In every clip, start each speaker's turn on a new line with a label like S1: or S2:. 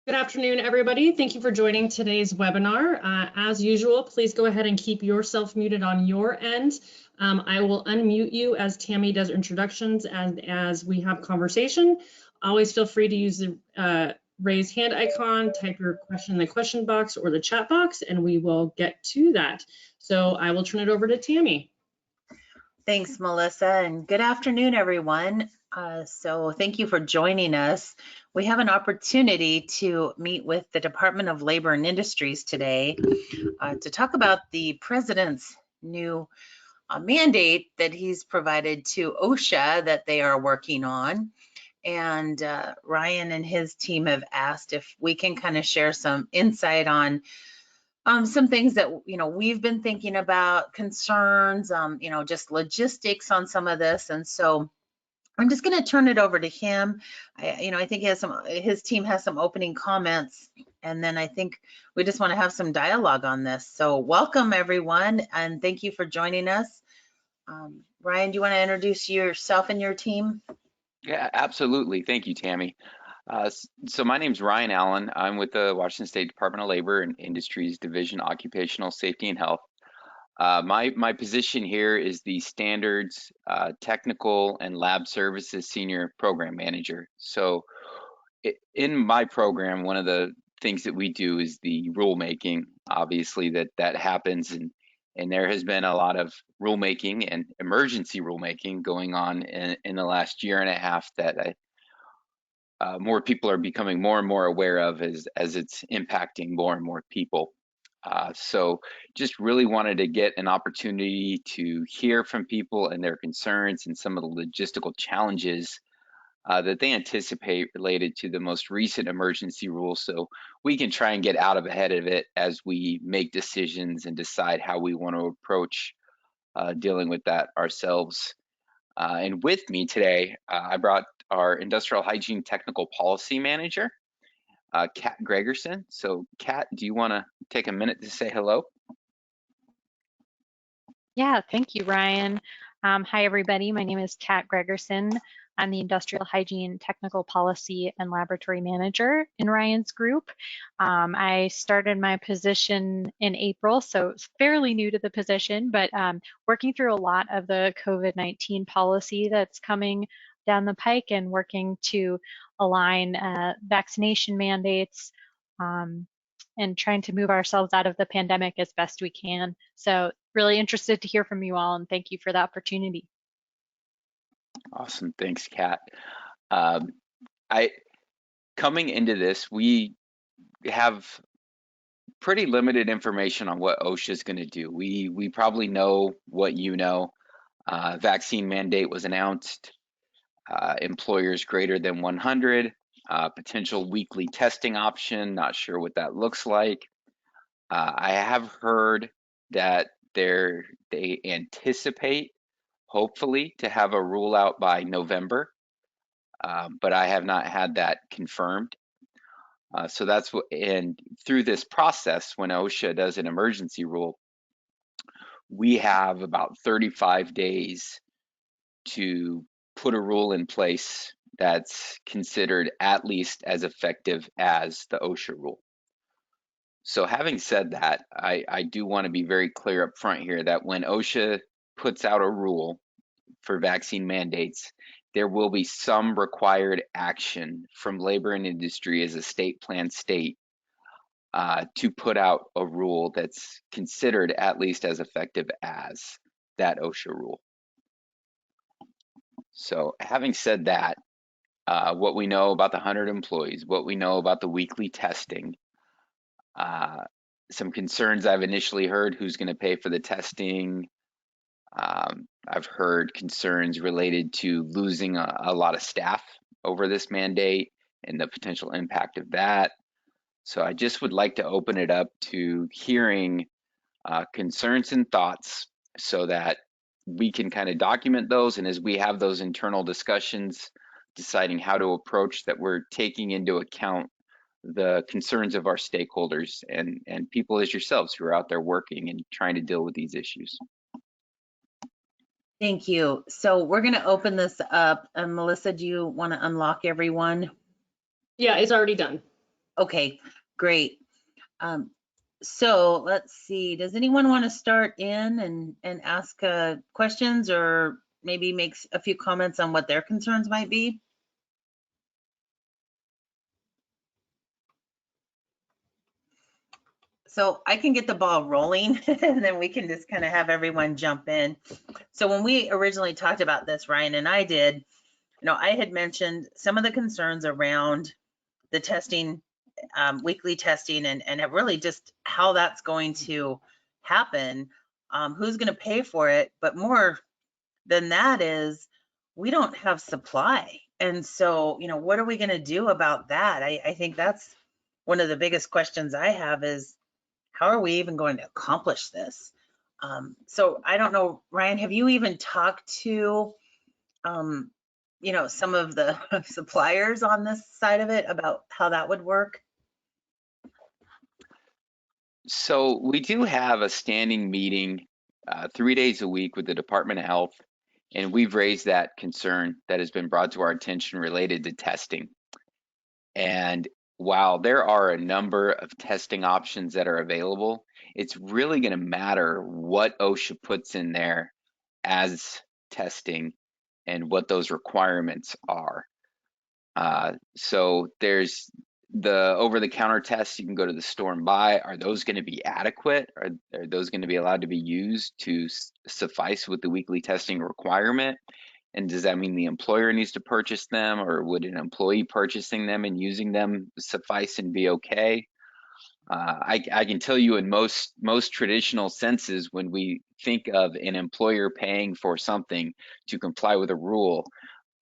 S1: Good afternoon, everybody. Thank you for joining today's webinar. As usual, please go ahead and keep yourself muted on your end. I will unmute you as Tammy does introductions and as we have conversation. Always feel free to use the raise hand icon, type your question in the question box or the chat box, and we will get to that. So I will turn it over to Tammy.
S2: Thanks, Melissa, and good afternoon, everyone. So thank you for joining us. We have an opportunity to meet with the Department of Labor and Industries today to talk about the President's new mandate that he's provided to OSHA that they are working on. And Ryan and his team have asked if we can kind of share some insight on some things that, we've been thinking about, concerns, just logistics on some of this. And so I'm just going to turn it over to him. I think his team has some opening comments, and then I think we just want to have some dialogue on this. So welcome, everyone, and thank you for joining us. Ryan, do you want to introduce yourself and your team?
S3: Yeah, absolutely. Thank you, Tammy. So my name is Ryan Allen. I'm with the Washington State Department of Labor and Industries Division Occupational Safety and Health. My position here is the Standards Technical and Lab Services Senior Program Manager. So in my program, one of the things that we do is the rulemaking. Obviously, that happens, and there has been a lot of rulemaking and emergency rulemaking going on in the last year and a half that more people are becoming more and more aware of as it's impacting more and more people. So just really wanted to get an opportunity to hear from people and their concerns and some of the logistical challenges that they anticipate related to the most recent emergency rule, so we can try and get out ahead of it as we make decisions and decide how we want to approach dealing with that ourselves. And with me today, I brought our Industrial Hygiene Technical Policy Manager, Kat Gregerson. So Kat, do you want to take a minute to say hello?
S4: Yeah, thank you, Ryan. Hi, everybody. My name is Kat Gregerson. I'm the Industrial Hygiene Technical Policy and Laboratory Manager in Ryan's group. I started my position in April, so it's fairly new to the position, but working through a lot of the COVID-19 policy that's coming down the pike and working to align vaccination mandates and trying to move ourselves out of the pandemic as best we can. So really interested to hear from you all, and thank you for the opportunity.
S3: Awesome, thanks, Kat. Coming into this, we have pretty limited information on what OSHA is going to do. We probably know what you know. Vaccine mandate was announced. Employers greater than 100. Potential weekly testing option. Not sure what that looks like. I have heard that they anticipate, hopefully, to have a rule out by November, but I have not had that confirmed. So that's what, and through this process, when OSHA does an emergency rule, we have about 35 days to put a rule in place that's considered at least as effective as the OSHA rule. So having said that, I do want to be very clear up front here that when OSHA puts out a rule for vaccine mandates, there will be some required action from labor and industry as a state plan state to put out a rule that's considered at least as effective as that OSHA rule. So having said that, what we know about the 100 employees, what we know about the weekly testing, some concerns I've initially heard: who's going to pay for the testing? I've heard concerns related to losing a lot of staff over this mandate and the potential impact of that. So I just would like to open it up to hearing concerns and thoughts so that we can kind of document those, and as we have those internal discussions, deciding how to approach that, we're taking into account the concerns of our stakeholders and people as yourselves who are out there working and trying to deal with these issues.
S2: Thank you. So we're going to open this up. Melissa, do you want to unlock everyone?
S1: Yeah, it's already done.
S2: Okay, great. So let's see, does anyone want to start in and ask questions or maybe make a few comments on what their concerns might be? So I can get the ball rolling and then we can just kind of have everyone jump in. So when we originally talked about this, Ryan and I did, I had mentioned some of the concerns around the testing, weekly testing, and really just how that's going to happen, who's going to pay for it. But more than that is we don't have supply. And so, what are we going to do about that? I think that's one of the biggest questions I have is how are we even going to accomplish this? So I don't know, Ryan, have you even talked to, some of the suppliers on this side of it about how that would work?
S3: So we do have a standing meeting 3 days a week with the Department of Health, and we've raised that concern that has been brought to our attention related to testing. And while there are a number of testing options that are available, it's really going to matter what OSHA puts in there as testing and what those requirements are. So there's the over-the-counter tests you can go to the store and buy. Are those going to be adequate? Are those going to be allowed to be used to suffice with the weekly testing requirement? And does that mean the employer needs to purchase them, or would an employee purchasing them and using them suffice and be okay? I can tell you in most traditional senses, when we think of an employer paying for something to comply with a rule,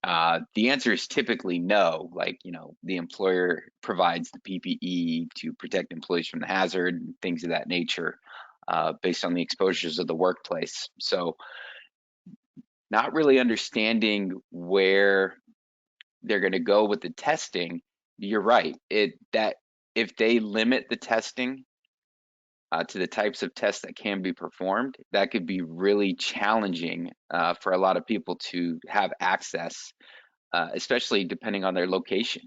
S3: the answer is typically no. Like, the employer provides the PPE to protect employees from the hazard and things of that nature, based on the exposures of the workplace. So not really understanding where they're going to go with the testing, you're right. That if they limit the testing to the types of tests that can be performed, that could be really challenging for a lot of people to have access, especially depending on their location.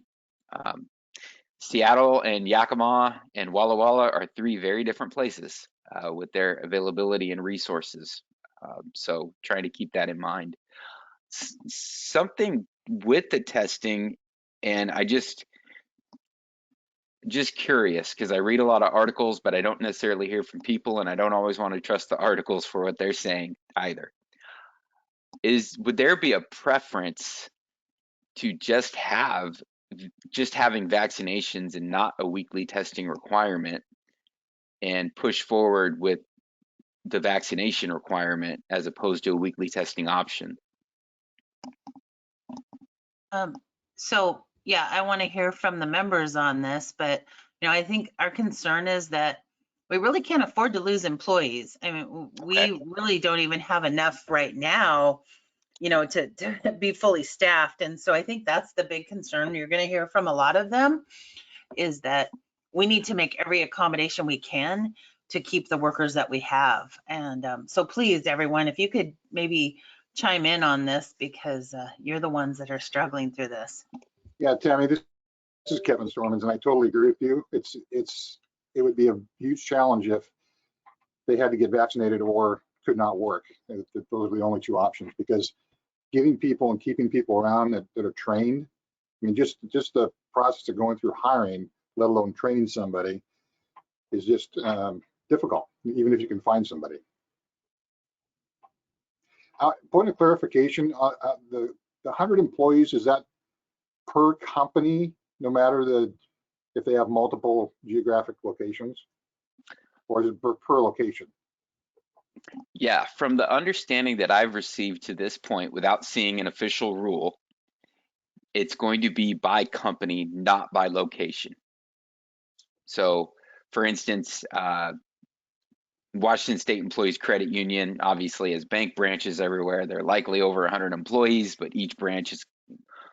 S3: Seattle and Yakima and Walla Walla are three very different places with their availability and resources. So trying to keep that in mind. Something with the testing, and I just curious because I read a lot of articles, but I don't necessarily hear from people, and I don't always want to trust the articles for what they're saying either. Would there be a preference to just having vaccinations and not a weekly testing requirement, and push forward with the vaccination requirement as opposed to a weekly testing option?
S2: So yeah, I want to hear from the members on this, but I think our concern is that we really can't afford to lose employees. I mean, we really don't even have enough right now, to be fully staffed. And so I think that's the big concern you're going to hear from a lot of them, is that we need to make every accommodation we can to keep the workers that we have. And so please, everyone, if you could maybe chime in on this, because you're the ones that are struggling through this.
S5: Yeah, Tammy, this is Kevin Stormans, and I totally agree with you. It would be a huge challenge if they had to get vaccinated or could not work. Those are the only two options, because getting people and keeping people around that are trained, I mean, just the process of going through hiring, let alone training somebody, is just difficult, even if you can find somebody. Point of clarification, the 100 employees, is that per company, no matter if they have multiple geographic locations, or is it per location?
S3: Yeah, from the understanding that I've received to this point, without seeing an official rule, it's going to be by company, not by location. So, for instance, Washington State Employees Credit Union obviously has bank branches everywhere. They're likely over 100 employees, but each branch is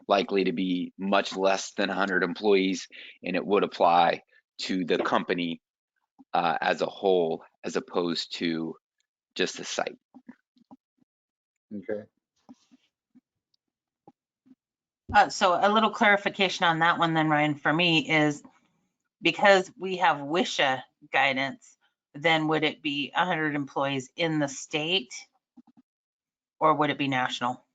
S3: likely to be much less than 100 employees, and it would apply to the company as a whole, as opposed to just the site.
S5: Okay.
S2: So a little clarification on that one then, Ryan, for me is, because we have WFIA guidance, then would it be 100 employees in the state or would it be national?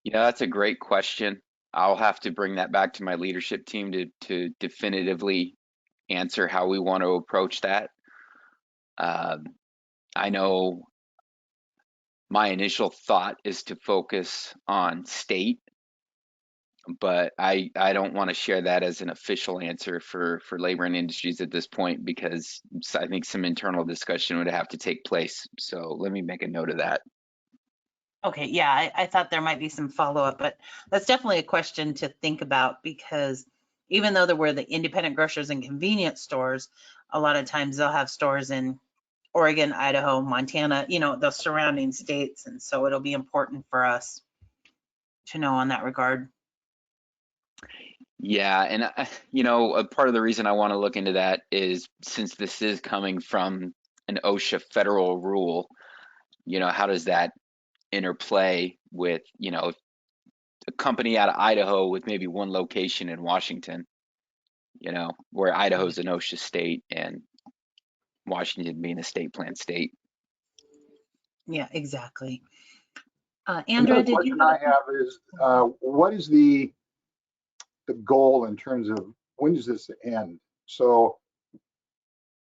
S3: Yeah, that's a great question. I'll have to bring that back to my leadership team to definitively answer how we want to approach that. I know my initial thought is to focus on state, but I don't want to share that as an official answer for labor and industries at this point, because I think some internal discussion would have to take place. So let me make a note of that.
S2: Okay, yeah, I thought there might be some follow-up, but that's definitely a question to think about, because even though there were the independent grocers and convenience stores, a lot of times they'll have stores in Oregon, Idaho, Montana, you know, the surrounding states. And so it'll be important for us to know on that regard.
S3: Yeah, and you know, a part of the reason I want to look into that is, since this is coming from an OSHA federal rule, you know, how does that interplay with, you know, a company out of Idaho with maybe one location in Washington, you know, where Idaho's an OSHA state and Washington being a state plan state.
S2: Yeah, exactly.
S5: Another
S2: Andrea, did you
S5: question I have is, what is the goal in terms of when does this end? So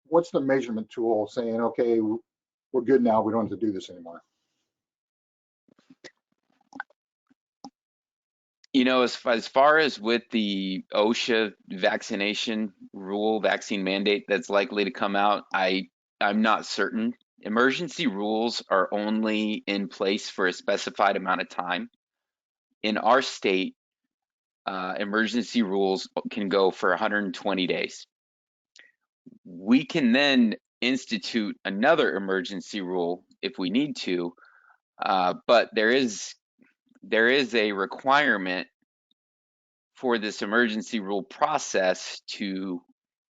S5: what's the measurement tool saying, okay, we're good now, we don't have to do this anymore?
S3: You know, as far as with the OSHA vaccination rule, vaccine mandate that's likely to come out, I'm not certain. Emergency rules are only in place for a specified amount of time. In our state, emergency rules can go for 120 days. We can then institute another emergency rule if we need to, but there is a requirement for this emergency rule process to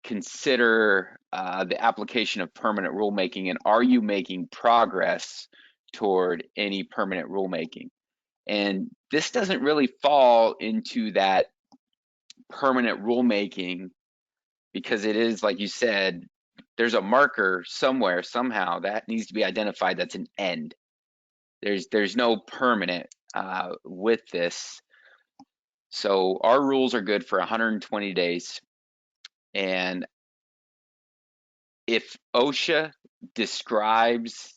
S3: consider the application of permanent rulemaking, and are you making progress toward any permanent rulemaking? And this doesn't really fall into that permanent rulemaking, because it is, like you said, there's a marker somewhere, somehow, that needs to be identified. That's an end. There's no permanent with this. So our rules are good for 120 days. And if OSHA describes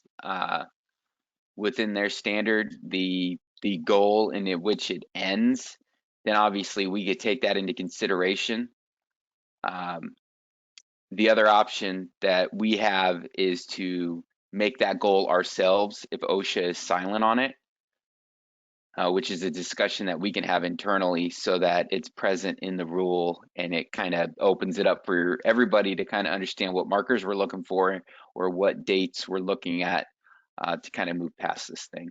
S3: within their standard the goal in which it ends, then obviously we could take that into consideration. The other option that we have is to make that goal ourselves if OSHA is silent on it, which is a discussion that we can have internally so that it's present in the rule, and it kind of opens it up for everybody to kind of understand what markers we're looking for or what dates we're looking at to kind of move past this thing.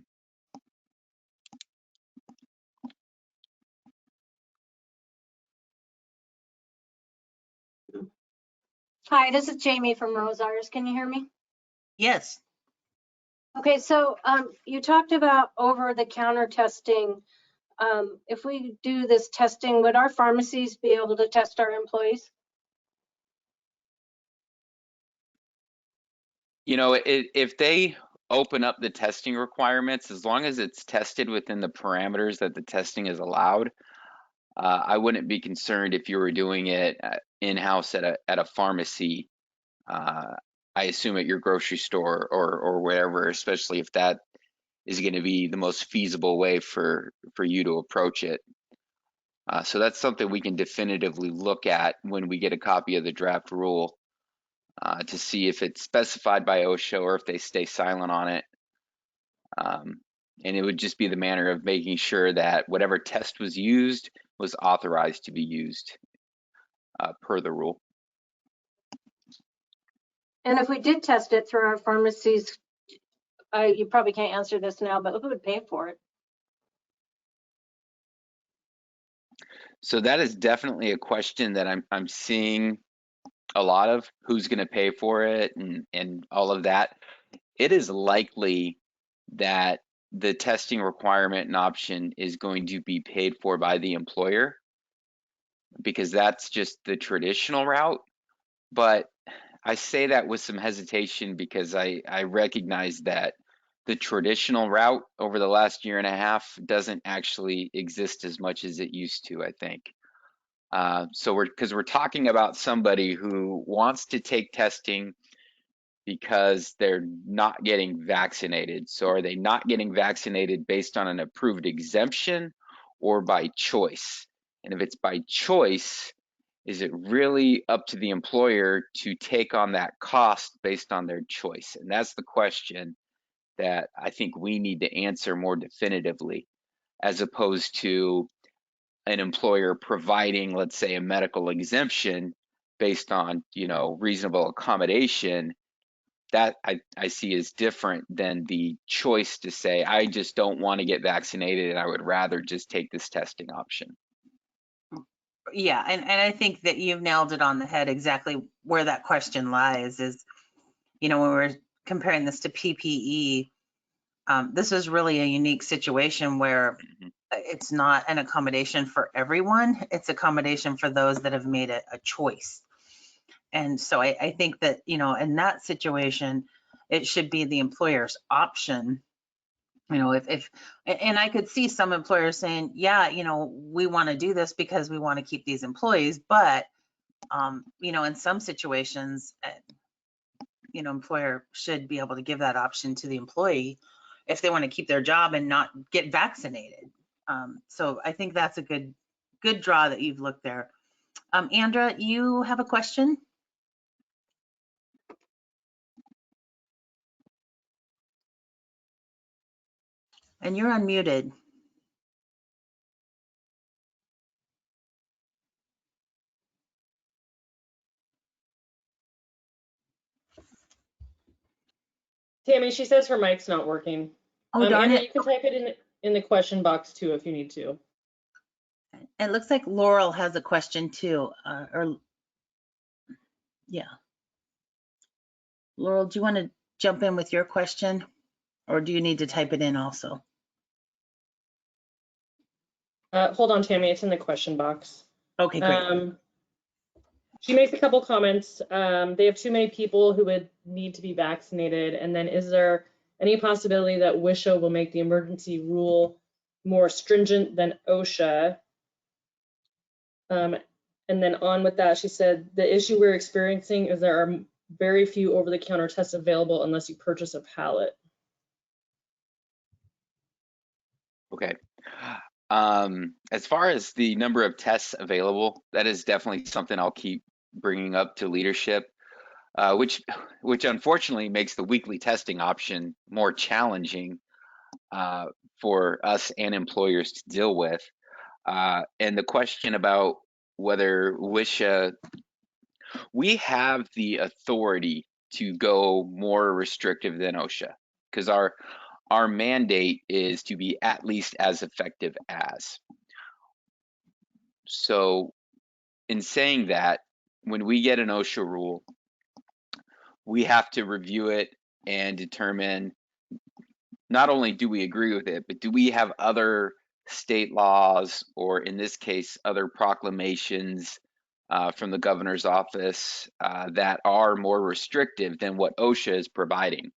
S6: Hi, this is Jamie from Rosars. Can you hear me?
S2: Yes.
S6: Okay, so you talked about over-the-counter testing. If we do this testing, would our pharmacies be able to test our employees?
S3: You know, if they open up the testing requirements, as long as it's tested within the parameters that the testing is allowed, I wouldn't be concerned if you were doing it in-house at a pharmacy. I assume at your grocery store or wherever, especially if that is going to be the most feasible way for you to approach it. So that's something we can definitively look at when we get a copy of the draft rule to see if it's specified by OSHA or if they stay silent on it. And it would just be the manner of making sure that whatever test was used was authorized to be used per the rule.
S6: And if we did test it through our pharmacies, you probably can't answer this now, but who would pay for it?
S3: So that is definitely a question that I'm seeing a lot of, who's going to pay for it and all of that. It is likely that the testing requirement and option is going to be paid for by the employer, because that's just the traditional route. But I say that with some hesitation because I recognize that the traditional route over the last year and a half doesn't actually exist as much as it used to, I think. So because we're talking about somebody who wants to take testing because they're not getting vaccinated. So are they not getting vaccinated based on an approved exemption or by choice? And if it's by choice, is it really up to the employer to take on that cost based on their choice? And that's the question that I think we need to answer more definitively, as opposed to an employer providing, let's say, a medical exemption based on, reasonable accommodation. That I see as different than the choice to say, I just don't want to get vaccinated and I would rather just take this testing option.
S2: Yeah, and I think that you've nailed it on the head exactly where that question lies is, when we're comparing this to PPE, this is really a unique situation where it's not an accommodation for everyone. It's accommodation for those that have made a choice. And so I think that, in that situation, it should be the employer's option. If and I could see some employers saying, yeah, we want to do this because we want to keep these employees, but in some situations, employer should be able to give that option to the employee if they want to keep their job and not get vaccinated. So I think that's a good draw that you've looked there. Andra, you have a question? And you're unmuted.
S1: Tammy, she says her mic's not working.
S2: Oh, darn
S1: Andrea,
S2: it.
S1: you can type it in the question box too if you need to.
S2: It looks like Laurel has a question too. Yeah. Laurel, do you want to jump in with your question, or do you need to type it in also?
S1: Hold on, Tammy, it's in the question box.
S2: Okay, great.
S1: She makes a couple comments. They have too many people who would need to be vaccinated. And then is there any possibility that WFIA will make the emergency rule more stringent than OSHA? And then on with that, she said, the issue we're experiencing is there are very few over-the-counter tests available unless you purchase a pallet.
S3: Okay. As far as the number of tests available, that is definitely something I'll keep bringing up to leadership, which unfortunately makes the weekly testing option more challenging for us and employers to deal with. And the question about whether WFIA, we have the authority to go more restrictive than OSHA, because our mandate is to be at least as effective as. So in saying that, when we get an OSHA rule, we have to review it and determine not only do we agree with it, but do we have other state laws, or in this case, other proclamations from the governor's office that are more restrictive than what OSHA is providing.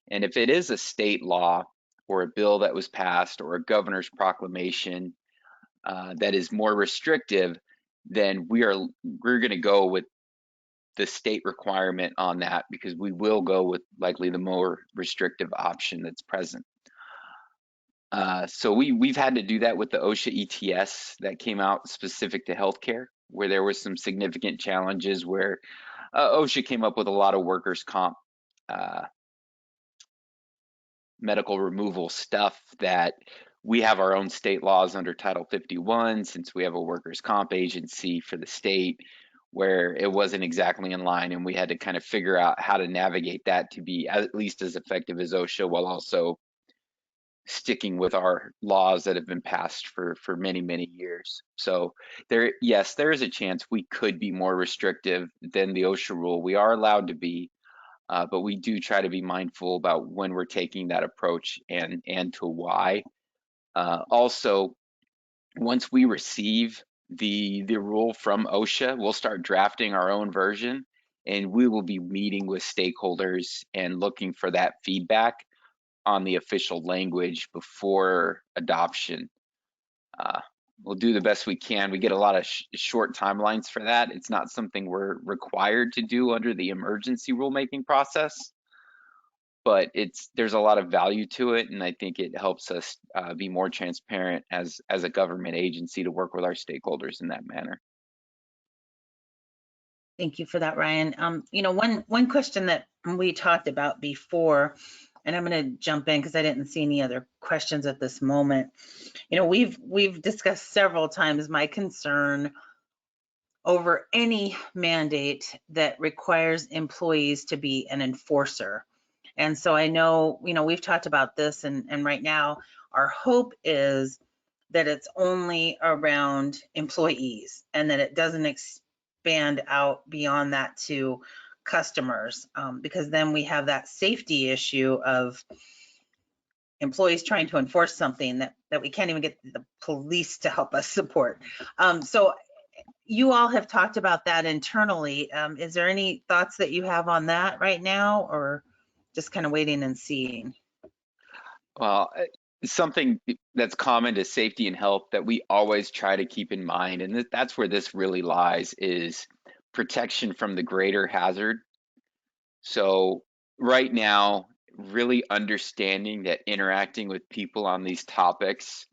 S3: And if it is a state law or a bill that was passed or a governor's proclamation that is more restrictive, then we're going to go with the state requirement on that, because we will go with likely the more restrictive option that's present. So we've had to do that with the OSHA ETS that came out specific to healthcare, where there were some significant challenges where OSHA came up with a lot of workers' comp medical removal stuff that we have our own state laws under Title 51, since we have a workers' comp agency for the state, where it wasn't exactly in line, and we had to kind of figure out how to navigate that to be at least as effective as OSHA, while also sticking with our laws that have been passed for many, many years. So yes, there is a chance we could be more restrictive than the OSHA rule. We are allowed to be, but we do try to be mindful about when we're taking that approach and to why. Also, once we receive the rule from OSHA, we'll start drafting our own version, and we will be meeting with stakeholders and looking for that feedback on the official language before adoption. We'll do the best we can. We get a lot of short timelines for that. It's not something we're required to do under the emergency rulemaking process, but there's a lot of value to it, and I think it helps us be more transparent as a government agency to work with our stakeholders in that manner.
S2: Thank you for that, Ryan. You know, one question that we talked about before, and I'm going to jump in because I didn't see any other questions at this moment. You know, we've discussed several times my concern over any mandate that requires employees to be an enforcer. And so I know, you know, we've talked about this, and right now our hope is that it's only around employees and that it doesn't expand out beyond that to customers, because then we have that safety issue of employees trying to enforce something that we can't even get the police to help us support. So you all have talked about that internally. Is there any thoughts that you have on that right now, or just kind of waiting and seeing?
S3: Well, something that's common to safety and health that we always try to keep in mind, and that's where this really lies, is protection from the greater hazard. So right now, really understanding that interacting with people on these topics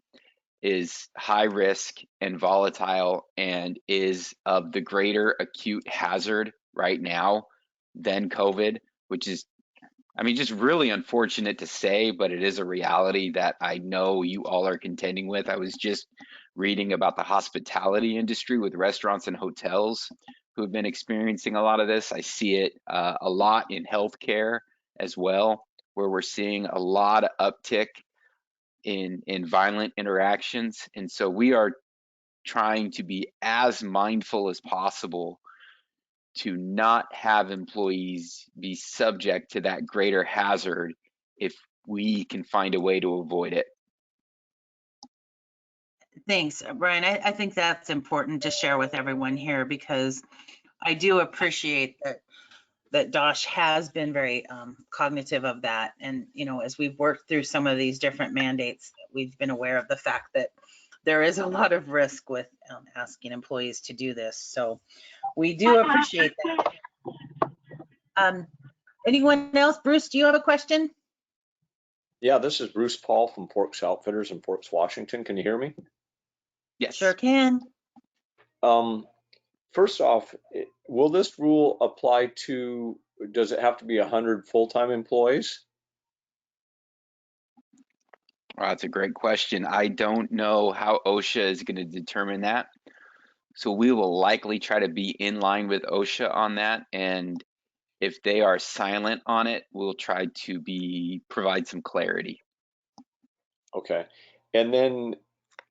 S3: is high risk and volatile and is of the greater acute hazard right now than COVID, which is, I mean, just really unfortunate to say, but it is a reality that I know you all are contending with. I was just reading about the hospitality industry with restaurants and hotels who have been experiencing a lot of this. I see it a lot in healthcare as well, where we're seeing a lot of uptick in violent interactions. And so we are trying to be as mindful as possible to not have employees be subject to that greater hazard if we can find a way to avoid it.
S2: Thanks, Brian. I think that's important to share with everyone here, because I do appreciate that Dosh has been very cognitive of that. And, you know, as we've worked through some of these different mandates, we've been aware of the fact that there is a lot of risk with asking employees to do this. So we do appreciate that. Anyone else? Bruce, do you have a question?
S7: Yeah, this is Bruce Paul from Porks Outfitters in Porks, Washington. Can you hear me?
S3: Yes.
S2: Sure can.
S7: First off, will this rule apply to, does it have to be 100 full-time employees?
S3: Well, that's a great question. I don't know how OSHA is going to determine that. So we will likely try to be in line with OSHA on that. And if they are silent on it, we'll try to provide some clarity.
S7: Okay. And then,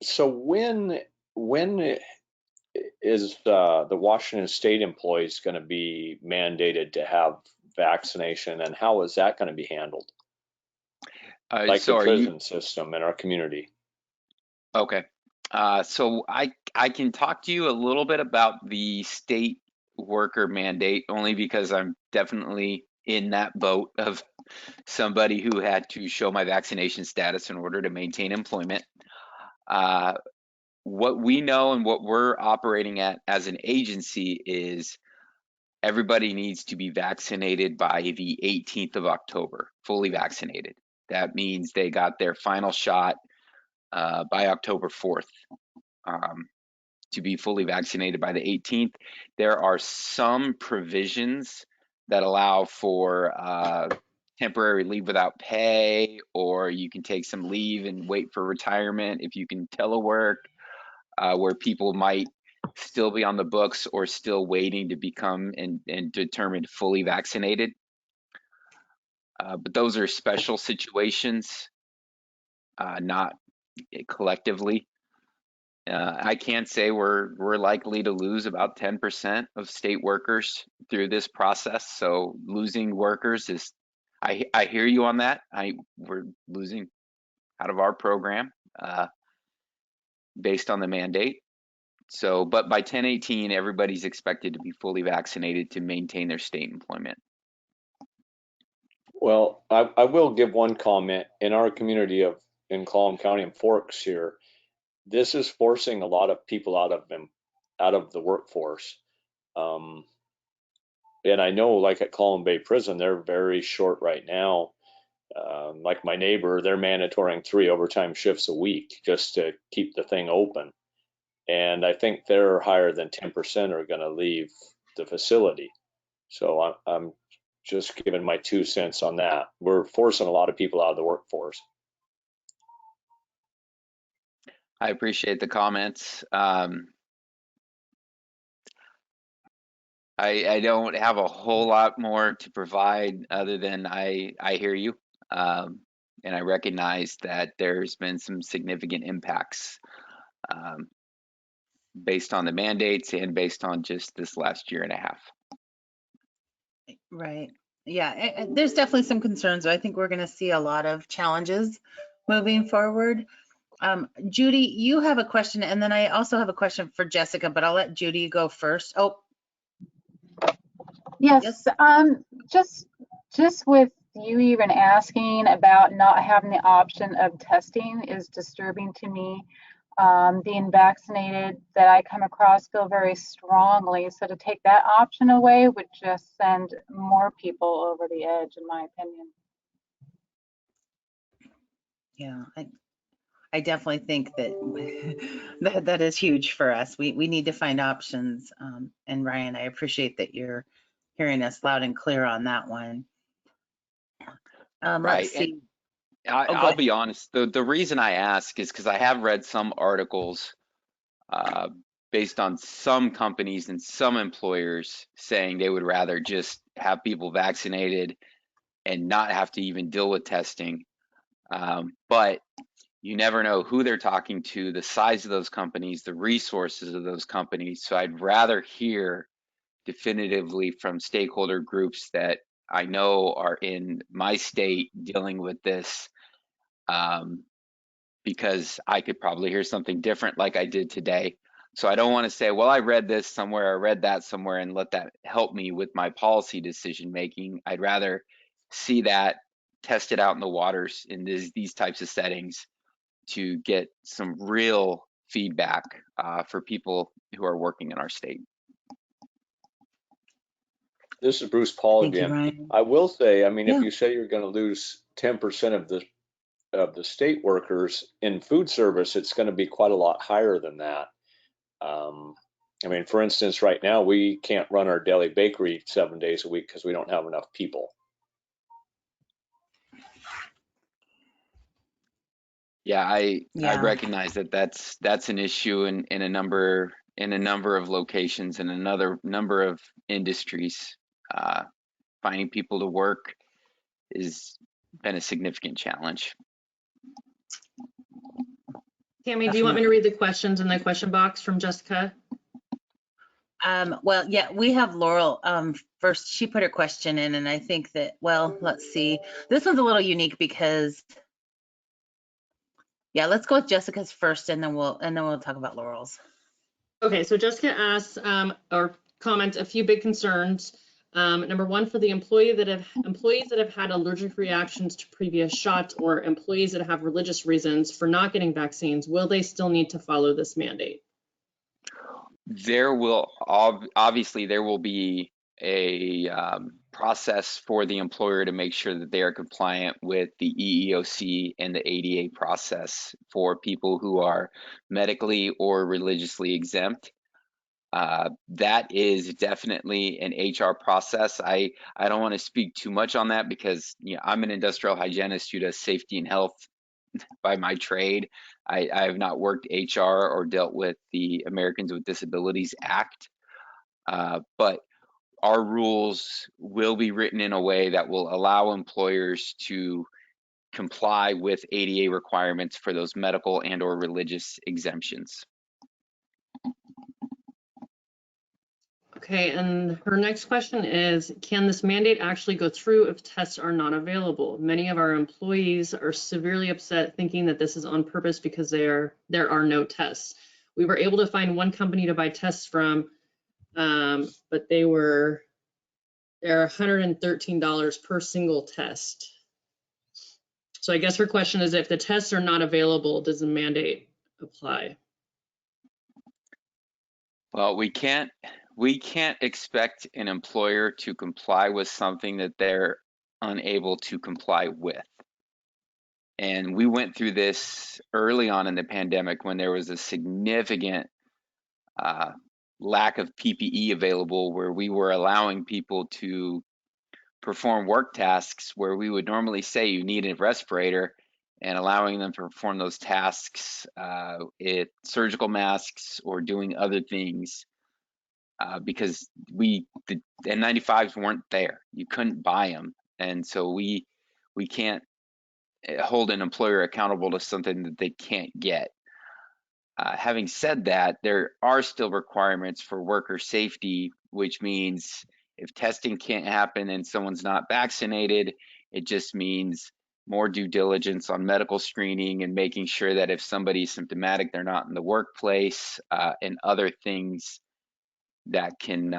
S7: so when is the Washington State employees going to be mandated to have vaccination, and how is that going to be handled? Like
S3: so
S7: the prison system in our community.
S3: Okay. So I can talk to you a little bit about the state worker mandate, only because I'm definitely in that boat of somebody who had to show my vaccination status in order to maintain employment. What we know and what we're operating at as an agency is everybody needs to be vaccinated by the 18th of October, fully vaccinated. That means they got their final shot by October 4th. To be fully vaccinated by the 18th. There are some provisions that allow for temporary leave without pay, or you can take some leave and wait for retirement if you can telework, where people might still be on the books or still waiting to become and determined fully vaccinated. But those are special situations, not collectively. I can say we're likely to lose about 10% of state workers through this process. So losing workers is, I hear you on that. We're losing out of our program based on the mandate. So, but by 10/18, everybody's expected to be fully vaccinated to maintain their state employment.
S7: Well, I will give one comment. In our community in Clallam County and Forks here, this is forcing a lot of people out of the workforce. And I know, like at Clallam Bay Prison, they're very short right now. Like my neighbor, they're mandatoring 3 overtime shifts a week just to keep the thing open. And I think they're higher than 10% are going to leave the facility. So I'm just giving my 2 cents on that. We're forcing a lot of people out of the workforce.
S3: I appreciate the comments. I don't have a whole lot more to provide other than I hear you. And I recognize that there's been some significant impacts based on the mandates and based on just this last year and a half.
S2: Right. Yeah, there's definitely some concerns. I think we're going to see a lot of challenges moving forward. Judy, you have a question, and then I also have a question for Jessica, but I'll let Judy go first. Oh,
S8: yes. Just with you even asking about not having the option of testing is disturbing to me. Being vaccinated that I come across feel very strongly. So to take that option away would just send more people over the edge, in my opinion.
S2: yeah, I definitely think that that is huge for us. We need to find options. And Ryan, I appreciate that you're hearing us loud and clear on that one.
S3: Right.
S2: Let's see.
S3: I'll be honest, the reason I ask is because I have read some articles based on some companies and some employers saying they would rather just have people vaccinated and not have to even deal with testing. But you never know who they're talking to, the size of those companies, the resources of those companies. So I'd rather hear definitively from stakeholder groups that I know are in my state dealing with this, because I could probably hear something different like I did today. So I don't want to say, well, I read this somewhere, I read that somewhere, and let that help me with my policy decision making. I'd rather see that tested out in the waters in these types of settings to get some real feedback for people who are working in our state.
S7: This is Bruce Paul
S2: Thank
S7: again.
S2: you, Ryan.
S7: I will say, I mean,
S2: Yeah.
S7: if you say you're going to lose 10% of the state workers in food service, it's going to be quite a lot higher than that. I mean, for instance, right now we can't run our deli bakery 7 days a week because we don't have enough people.
S3: Yeah, I
S2: Yeah.
S3: recognize that that's an issue in a number of locations and another number of industries. Finding people to work has been a significant challenge.
S1: Tammy, do you want me to read the questions in the question box from Jessica?
S2: Well, yeah, we have Laurel. First, she put her question in, and I think that, well, let's see. This one's a little unique because, yeah, let's go with Jessica's first, and then we'll talk about Laurel's.
S1: Okay, so Jessica asks or comments a few big concerns. Number one, for the employees that have had allergic reactions to previous shots, or employees that have religious reasons for not getting vaccines, will they still need to follow this mandate?
S3: There will obviously there will be a process for the employer to make sure that they are compliant with the EEOC and the ADA process for people who are medically or religiously exempt. That is definitely an HR process. I don't want to speak too much on that because I'm an industrial hygienist who does safety and health by my trade. I have not worked HR or dealt with the Americans with Disabilities Act, but our rules will be written in a way that will allow employers to comply with ADA requirements for those medical and or religious exemptions.
S1: Okay, and her next question is, can this mandate actually go through if tests are not available? Many of our employees are severely upset thinking that this is on purpose because there are no tests. We were able to find one company to buy tests from, but they're $113 per single test. So I guess her question is, if the tests are not available, does the mandate apply?
S3: Well, we can't expect an employer to comply with something that they're unable to comply with. And we went through this early on in the pandemic when there was a significant lack of PPE available, where we were allowing people to perform work tasks where we would normally say you need a respirator, and allowing them to perform those tasks with surgical masks or doing other things because the N95s weren't there. You couldn't buy them. And so we can't hold an employer accountable to something that they can't get. Having said that, there are still requirements for worker safety, which means if testing can't happen and someone's not vaccinated, it just means more due diligence on medical screening and making sure that if somebody's symptomatic, they're not in the workplace, and other things that can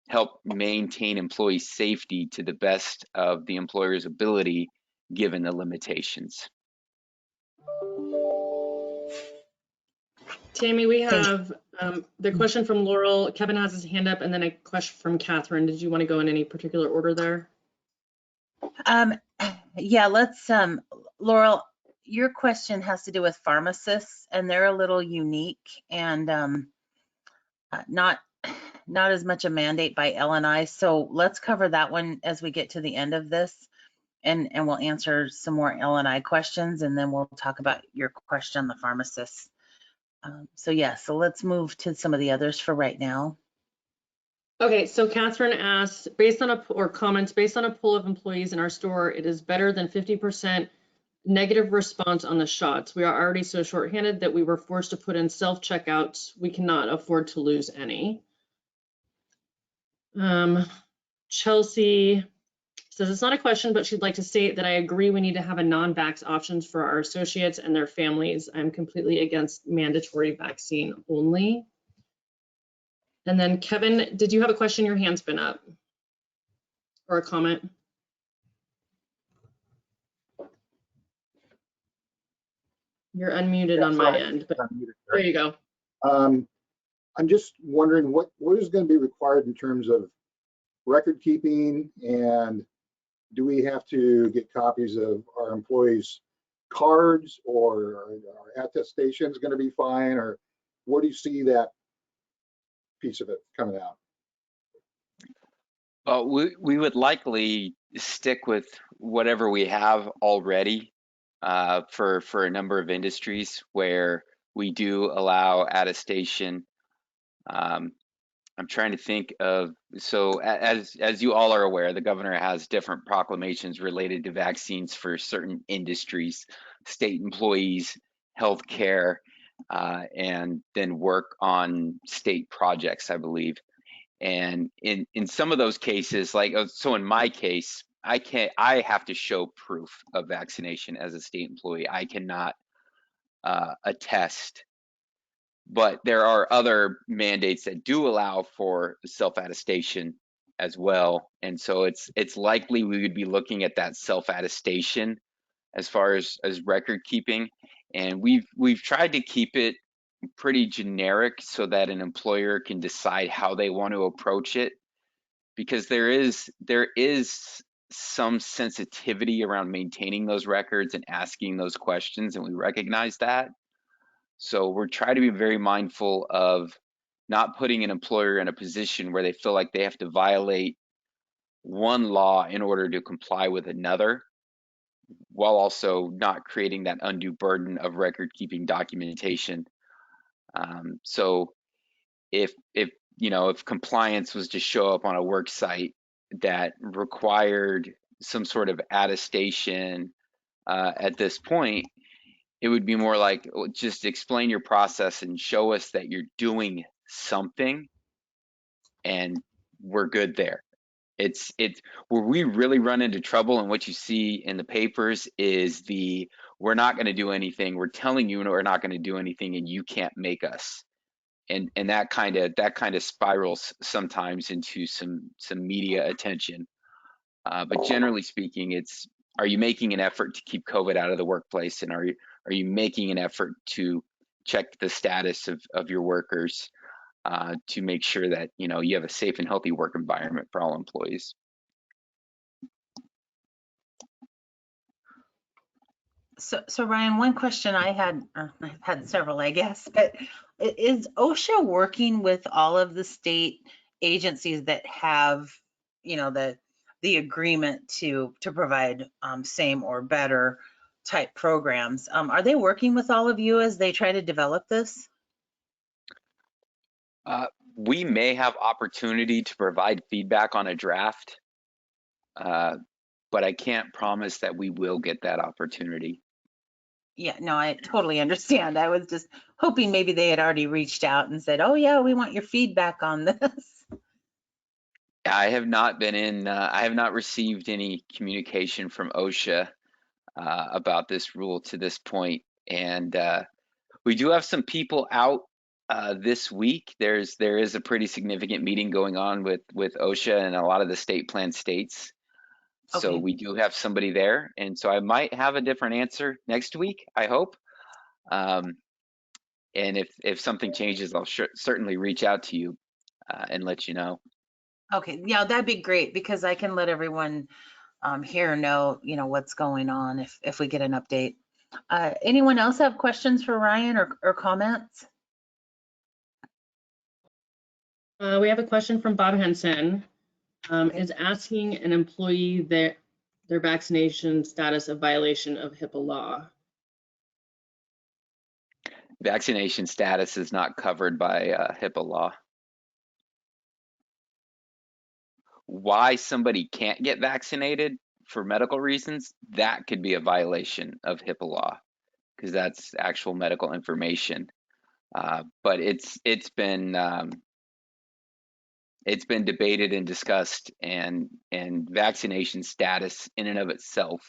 S3: help maintain employee safety to the best of the employer's ability, given the limitations.
S1: Tammy, we have the question from Laurel. Kevin has his hand up, and then a question from Catherine. Did you want to go in any particular order there?
S2: Yeah, let's, Laurel, your question has to do with pharmacists, and they're a little unique and not as much a mandate by L&I. So let's cover that one as we get to the end of this, and we'll answer some more L&I questions, and then we'll talk about your question on the pharmacists. So let's move to some of the others for right now.
S1: Okay, so Catherine asks, based on comments, based on a poll of employees in our store, it is better than 50% negative response on the shots. We are already so shorthanded that we were forced to put in self-checkouts. We cannot afford to lose any. Chelsea says it's not a question, but she'd like to state that I agree we need to have a non-vax options for our associates and their families. I'm completely against mandatory vaccine only. And then Kevin, did you have a question? Your hand's been up, or a comment? You're unmuted on my end, but there you go.
S5: I'm just wondering what is going to be required in terms of record keeping, and do we have to get copies of our employees' cards, or our attestation is going to be fine, or where do you see that piece of it coming out?
S3: Well, we would likely stick with whatever we have already for a number of industries where we do allow attestation. I'm trying to think of, so as you all are aware, the governor has different proclamations related to vaccines for certain industries, state employees, healthcare, and then work on state projects, I believe. And in some of those cases, like, so in my case, I have to show proof of vaccination as a state employee. I cannot attest. But there are other mandates that do allow for self-attestation as well. And so it's likely we would be looking at that self-attestation as far as record keeping. And we've tried to keep it pretty generic so that an employer can decide how they want to approach it, because there is some sensitivity around maintaining those records and asking those questions, and we recognize that. So we're trying to be very mindful of not putting an employer in a position where they feel like they have to violate one law in order to comply with another, while also not creating that undue burden of record keeping documentation. So if compliance was to show up on a work site that required some sort of attestation at this point, it would be more like, just explain your process and show us that you're doing something, and we're good there. It's where we really run into trouble, and what you see in the papers is we're not going to do anything. We're telling you we're not going to do anything, and you can't make us. And that kind of spirals sometimes into some media attention. But generally speaking, it's, are you making an effort to keep COVID out of the workplace, and are you making an effort to check the status of your workers to make sure that you have a safe and healthy work environment for all employees.
S2: So Ryan, one question I had, or I've had several, I guess, but is OSHA working with all of the state agencies that have, the agreement to provide same or better type programs? Are they working with all of you as they try to develop this?
S3: We may have opportunity to provide feedback on a draft, but I can't promise that we will get that opportunity.
S2: Yeah, no, I totally understand. I was just hoping maybe they had already reached out and said, oh yeah, we want your feedback on this.
S3: I have not I have not received any communication from OSHA about this rule to this point. And we do have some people out this week. There is a pretty significant meeting going on with OSHA and a lot of the state plan states. So
S2: Okay.
S3: we do have somebody there, and so I might have a different answer next week, I hope. And if something changes, I'll certainly reach out to you and let you know.
S2: Okay, yeah, that'd be great, because I can let everyone here know, what's going on if we get an update. Anyone else have questions for Ryan or comments?
S1: We have a question from Bob Henson.
S2: Okay.
S1: Is asking an employee their vaccination status a violation of HIPAA law?
S3: Vaccination status is not covered by HIPAA law. Why somebody can't get vaccinated for medical reasons, that could be a violation of HIPAA law, because that's actual medical information. But it's been debated and discussed, and vaccination status in and of itself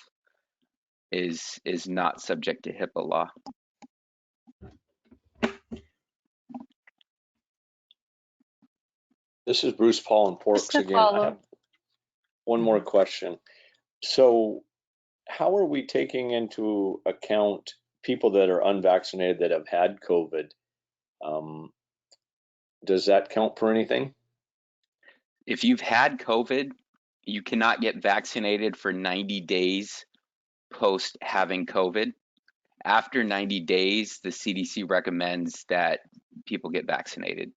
S3: is not subject to HIPAA law.
S7: This is Bruce Paul and Porks
S4: Just to
S7: again. I
S4: follow.
S7: have one more question. So how are we taking into account people that are unvaccinated that have had COVID? Does that count for anything?
S3: If you've had COVID, you cannot get vaccinated for 90 days post having COVID. After 90 days, the CDC recommends that people get vaccinated.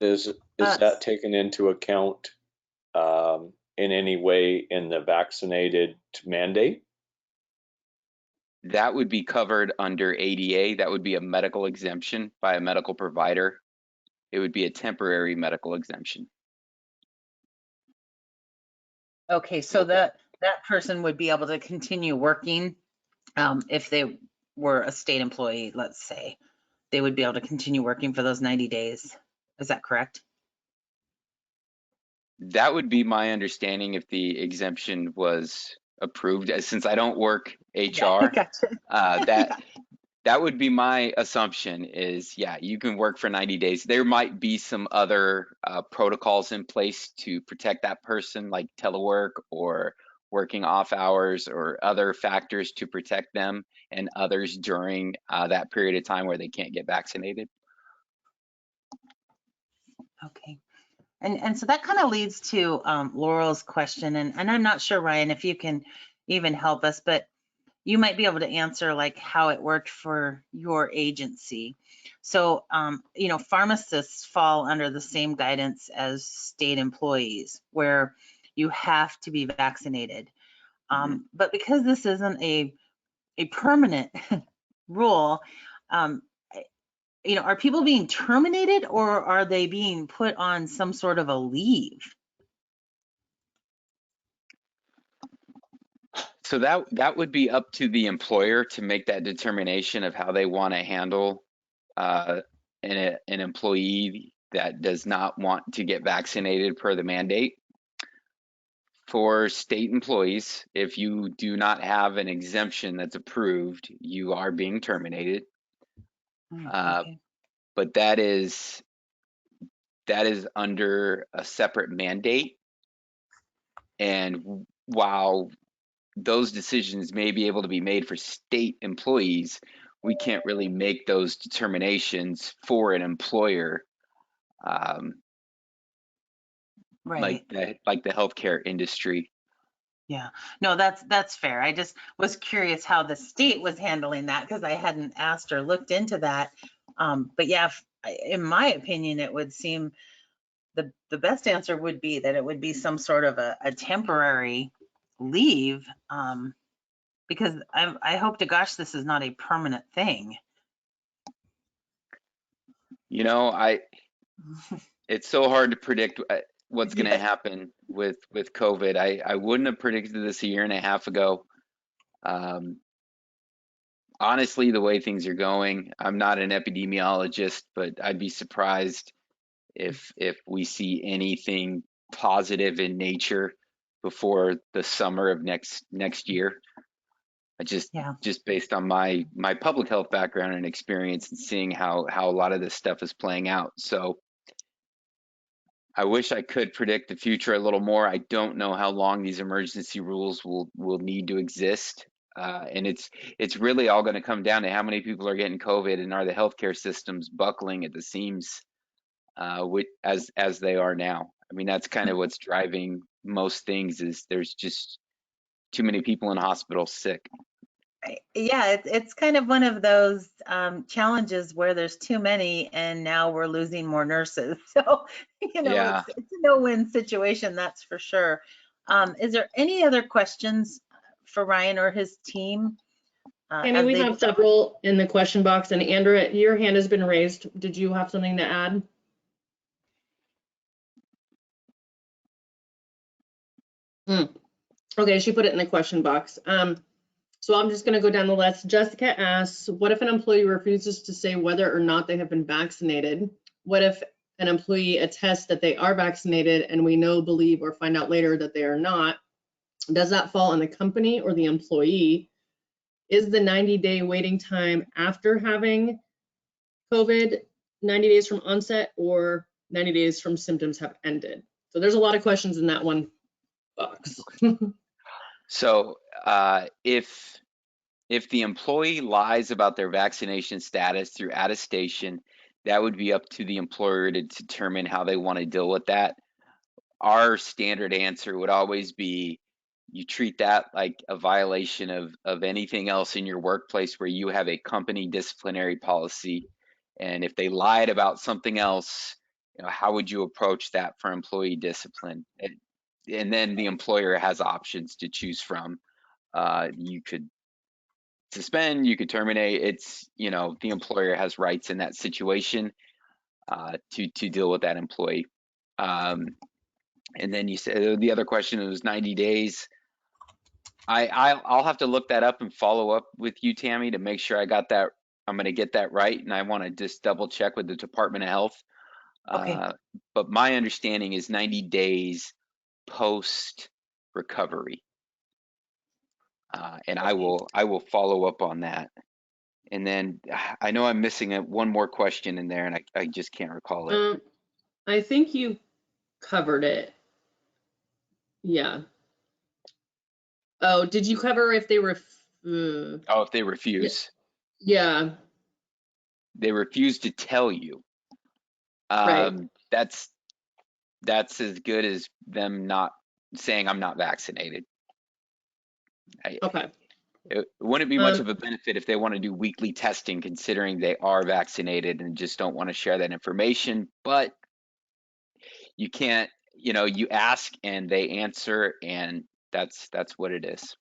S7: Is that taken into account in any way in the vaccinated mandate?
S3: That would be covered under ADA. That would be a medical exemption by a medical provider. It would be a temporary medical exemption.
S2: Okay, so that person would be able to continue working if they were a state employee, let's say. They would be able to continue working for those 90 days. Is that correct?
S3: That would be my understanding if the exemption was approved. Since I don't work HR,
S2: Gotcha.
S3: that would be my assumption is, yeah, you can work for 90 days. There might be some other protocols in place to protect that person, like telework or working off hours or other factors to protect them and others during that period of time where they can't get vaccinated.
S2: Okay. And so that kind of leads to Laurel's question, and I'm not sure, Ryan, if you can even help us, but you might be able to answer like how it worked for your agency. So, pharmacists fall under the same guidance as state employees, where you have to be vaccinated. But because this isn't a permanent rule, are people being terminated, or are they being put on some sort of a leave?
S3: So that would be up to the employer to make that determination of how they want to handle an employee that does not want to get vaccinated per the mandate. For state employees, if you do not have an exemption that's approved, you are being terminated.
S2: Okay.
S3: But that is under a separate mandate. And while those decisions may be able to be made for state employees, we can't really make those determinations for an employer,
S2: Right.
S3: like the healthcare industry.
S2: Yeah. No, that's fair. I just was curious how the state was handling that because I hadn't asked or looked into that. But yeah, in my opinion, it would seem the best answer would be that it would be some sort of a temporary leave, because I hope to gosh this is not a permanent thing.
S3: You know, it's so hard to predict what's going to
S2: Yes.
S3: happen with COVID. I wouldn't have predicted this a year and a half ago. Honestly, the way things are going, I'm not an epidemiologist, but I'd be surprised if we see anything positive in nature before the summer of next year. I just based on my public health background and experience and seeing how a lot of this stuff is playing out. So I wish I could predict the future a little more. I don't know how long these emergency rules will need to exist. And it's really all going to come down to how many people are getting COVID and are the healthcare systems buckling at the seams as they are now. I mean, that's kind of what's driving most things is there's just too many people in hospitals sick.
S2: Yeah, it's kind of one of those challenges where there's too many and now we're losing more nurses. So,
S3: Yeah.
S2: it's a no-win situation, that's for sure. Is there any other questions for Ryan or his team?
S1: Amy, we have several in the question box, and Andrea, your hand has been raised. Did you have something to add? Okay, she put it in the question box. So I'm just going to go down the list. Jessica asks, what if an employee refuses to say whether or not they have been vaccinated? What if an employee attests that they are vaccinated and we know, believe, or find out later that they are not? Does that fall on the company or the employee? Is the 90-day waiting time after having COVID 90 days from onset or 90 days from symptoms have ended? So there's a lot of questions in that one box.
S3: So if the employee lies about their vaccination status through attestation, that would be up to the employer to determine how they want to deal with that. Our standard answer would always be you treat that like a violation of anything else in your workplace where you have a company disciplinary policy. And if they lied about something else, how would you approach that for employee discipline? And then the employer has options to choose from. You could suspend, you could terminate. It's, the employer has rights in that situation to deal with that employee. And then you said the other question was 90 days. I'll have to look that up and follow up with you, Tammy, to make sure I got that. I'm going to get that right, and I want to just double check with the Department of Health.
S2: Okay.
S3: But my understanding is 90 days post recovery, and I will follow up on that. And then I know I'm missing one more question in there, and I just can't recall it.
S1: I think you covered it. Yeah. Oh, did you cover if they were?
S3: If they refuse.
S1: Yeah.
S3: They refuse to tell you.
S1: Right.
S3: That's as good as them not saying I'm not vaccinated.
S1: Okay.
S3: It wouldn't be much of a benefit if they want to do weekly testing, considering they are vaccinated and just don't want to share that information. But you can't, you ask and they answer, and that's what it is.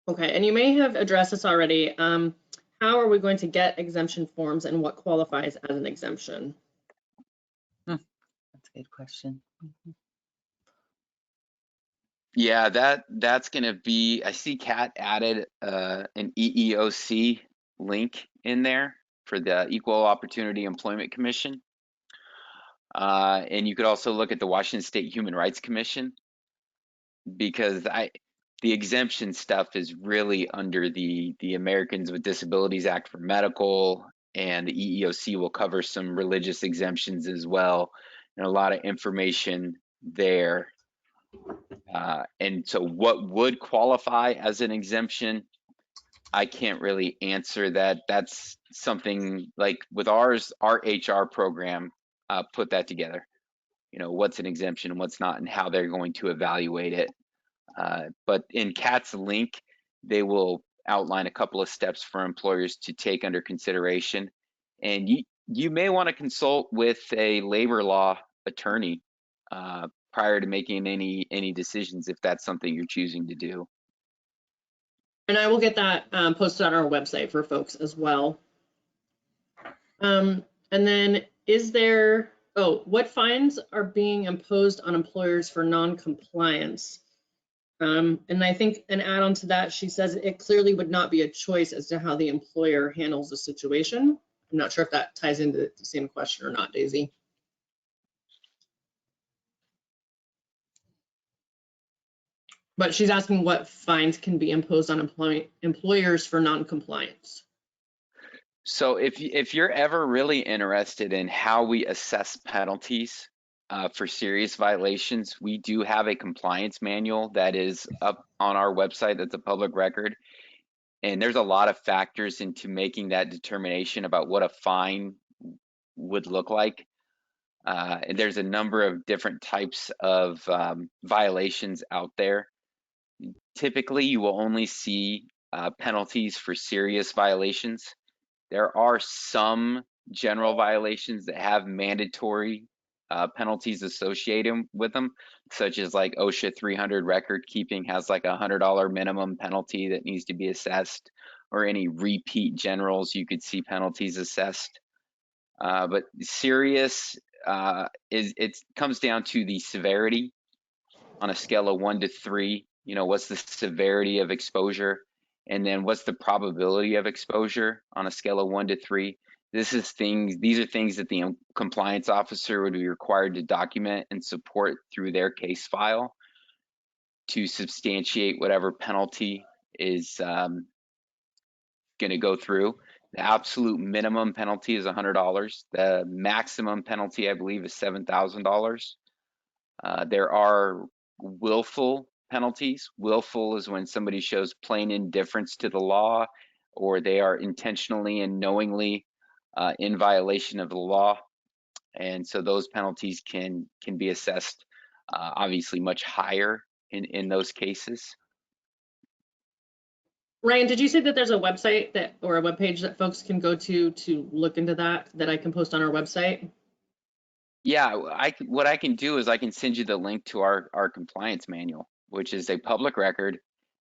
S1: Okay, and you may have addressed this already. How are we going to get exemption forms and what qualifies as an exemption?
S2: That's a good question.
S3: Yeah, that's going to be, I see Kat added an EEOC link in there for the Equal Opportunity Employment Commission. And you could also look at the Washington State Human Rights Commission, because the exemption stuff is really under the Americans with Disabilities Act for medical, and the EEOC will cover some religious exemptions as well, and a lot of information there. And so what would qualify as an exemption, I can't really answer that. That's something like with ours, our HR program put that together. You know, what's an exemption and what's not, and how they're going to evaluate it. But in CAT's link, they will outline a couple of steps for employers to take under consideration. And you may want to consult with a labor law attorney prior to making any decisions, if that's something you're choosing to do.
S1: And I will get that posted on our website for folks as well. And then what fines are being imposed on employers for non-compliance? And I think an add-on to that, she says it clearly would not be a choice as to how the employer handles the situation. I'm not sure if that ties into the same question or not, Daisy. But she's asking what fines can be imposed on employers for non-compliance.
S3: So if you're ever really interested in how we assess penalties for serious violations, we do have a compliance manual that is up on our website that's a public record. And there's a lot of factors into making that determination about what a fine would look like. And there's a number of different types of violations out there. Typically, you will only see penalties for serious violations. There are some general violations that have mandatory penalties associated with them, such as like OSHA 300 record keeping has like $100 minimum penalty that needs to be assessed, or any repeat generals, you could see penalties assessed. But serious, it comes down to the severity on a scale of 1 to 3. You know, what's the severity of exposure? And then what's the probability of exposure on a scale of 1 to 3? These are things that the compliance officer would be required to document and support through their case file to substantiate whatever penalty is going to go through. The absolute minimum penalty is $100. The maximum penalty, I believe, is $7,000. There are willful penalties. Willful is when somebody shows plain indifference to the law, or they are intentionally and knowingly in violation of the law. And so those penalties can be assessed obviously much higher in those cases.
S1: Ryan, did you say that there's a website or a webpage that folks can go to look into that I can post on our website?
S3: Yeah, what I can do is I can send you the link to our compliance manual, which is a public record,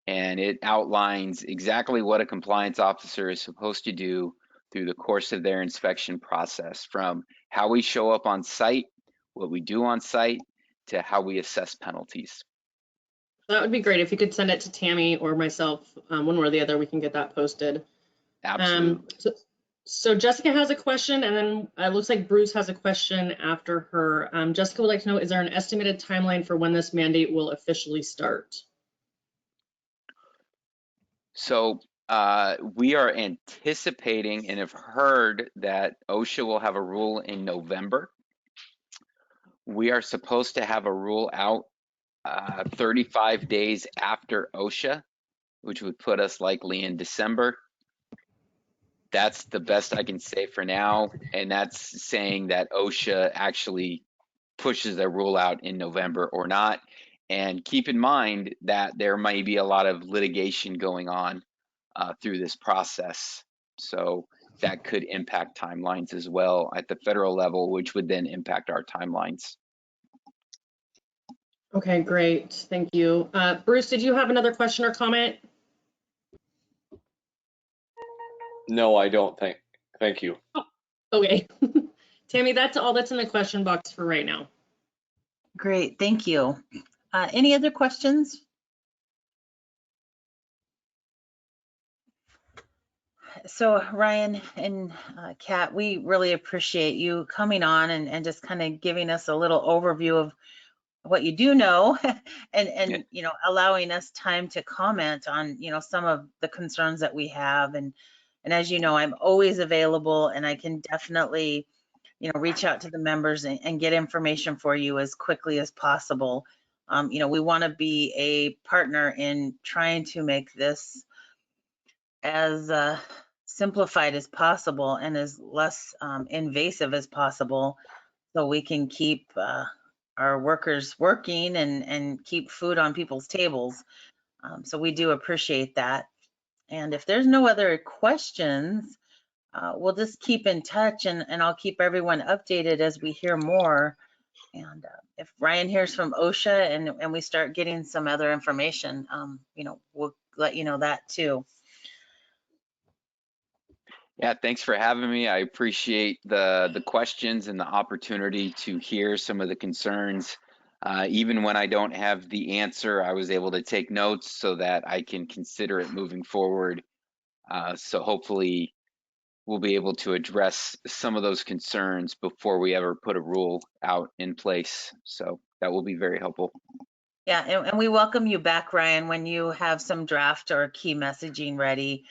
S3: and it outlines exactly what a compliance officer is supposed to do through the course of their inspection process, from how we show up on site, what we do on site, to how we assess penalties.
S1: That would be great if you could send it to Tammy or myself, one or the other. We can get that posted.
S3: Absolutely.
S1: So Jessica has a question, and then it looks like Bruce has a question after her. Jessica would like to know, is there an estimated timeline for when this mandate will officially start?
S3: So we are anticipating and have heard that OSHA will have a rule in November. We are supposed to have a rule out 35 days after OSHA, which would put us likely in December. That's the best I can say for now, and that's saying that OSHA actually pushes their rule out in November or not. And keep in mind that there may be a lot of litigation going on through this process. So that could impact timelines as well at the federal level, which would then impact our timelines.
S1: Okay, great. Thank you. Bruce, did you have another question or comment?
S7: No, I don't think. Thank you.
S1: Oh, okay. Tammy, that's all that's in the question box for right now.
S2: Great, thank you. Any other questions? So Ryan and Kat, we really appreciate you coming on and just kind of giving us a little overview of what you do know and you know, allowing us time to comment on, you know, some of the concerns that we have. And as you know, I'm always available, and I can definitely, you know, reach out to the members and get information for you as quickly as possible. You know, we want to be a partner in trying to make this as simplified as possible and as less invasive as possible, so we can keep our workers working and keep food on people's tables. So we do appreciate that. And if there's no other questions, we'll just keep in touch, and I'll keep everyone updated as we hear more. And if Ryan hears from OSHA and we start getting some other information, you know, we'll let you know that too.
S3: Yeah, thanks for having me. I appreciate the questions and the opportunity to hear some of the concerns. Even when I don't have the answer, I was able to take notes so that I can consider it moving forward. So hopefully we'll be able to address some of those concerns before we ever put a rule out in place. So that will be very helpful.
S2: Yeah, and we welcome you back, Ryan, when you have some draft or key messaging ready.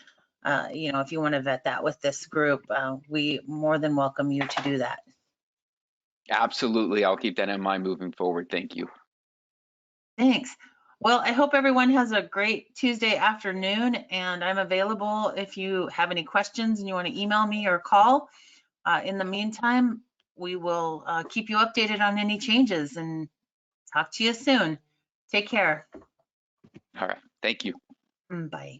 S2: You know, if you want to vet that with this group, we more than welcome you to do that.
S3: Absolutely. I'll keep that in mind moving forward. Thank you.
S2: Thanks. Well, I hope everyone has a great Tuesday afternoon, and I'm available if you have any questions and you want to email me or call. In the meantime, we will keep you updated on any changes, and talk to you soon. Take care.
S3: All right. Thank you.
S2: Bye.